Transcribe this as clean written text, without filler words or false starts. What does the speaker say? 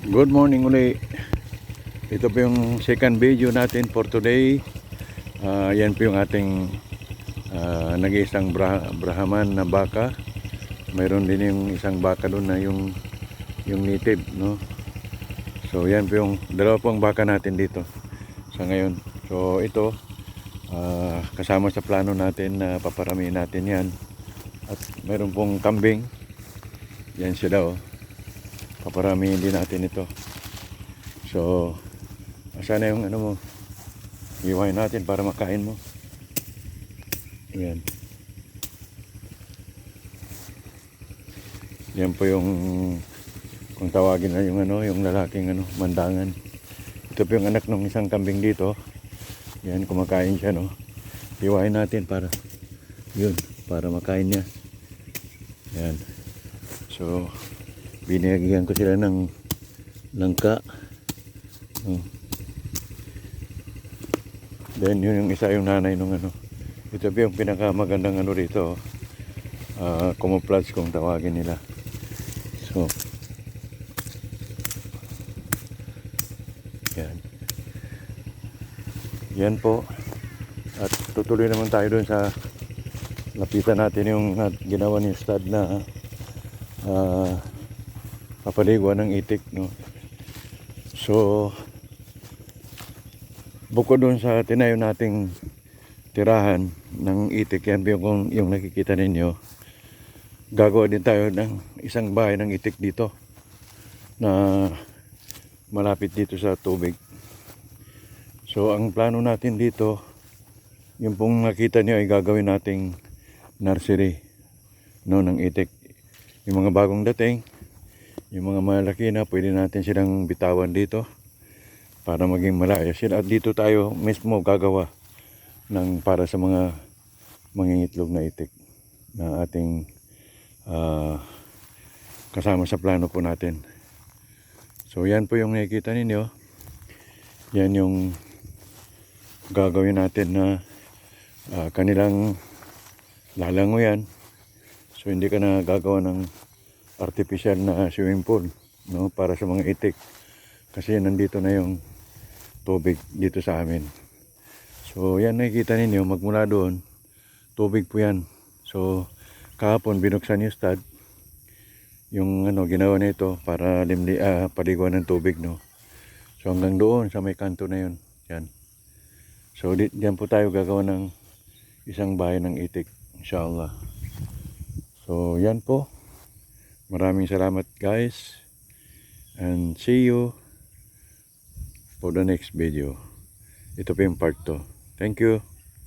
Good morning uli. Ito po yung second video natin for today. Yan po yung ating nag-iisang Brahman na baka. Mayroon din yung isang baka doon na yung native, no? So yan po yung dalawa pong baka natin dito sa ngayon. So ito kasama sa plano natin na paparamihin natin yan. At mayroon pong kambing. Yan sila, oh. Paparamihin din natin ito. So sana yung ano mo, iwain natin para makain mo. Ayan. Yan po yung kung tawagin na yung ano, yung lalaking ano, mandangan. Ito po yung anak ng isang kambing dito. Yan, kumakain siya, no. Iwain natin para yun, para makain niya. Yan. So binigyan ko sila ng langka. Then yun yung isa yung nanay nung ano. Ito po yung pinakamagandang ano rito, camouflage kung tawagin nila. So yan po. At tutuloy naman tayo dun sa lapitan natin yung ginawa ni Ustad na kapaliguan ng itik, no. So bukod doon sa tinayo nating tirahan ng itik, yan yung nakikita ninyo, gagawa din tayo ng isang bahay ng itik dito na malapit dito sa tubig. So ang plano natin dito, yung pong nakita niyo ay gagawin nating nursery, no, ng itik. Yung mga bagong dating, yung mga malaki na, pwede natin silang bitawan dito para maging malaya sila. At dito tayo mismo gagawa ng para sa mga mangingitlog na itik na ating kasama sa plano po natin. So yan po yung nakikita ninyo. Yan yung gagawin natin na kanilang lalangoyan. So hindi ka na gagawa ng artificial na swimming pool, no, para sa mga itik, kasi nandito na yung tubig dito sa amin. So yan nakikita ninyo, magmula doon tubig po yan. So kahapon binuksan yung stud, yung ano ginawa nito para paliguan ng tubig, no. So hanggang doon sa may kanto na yun, yan. So diyan po tayo gagawa ng isang bahay ng itik, inshallah. So yan po. Maraming salamat guys, and see you for the next video. Ito po yung part 2. Thank you.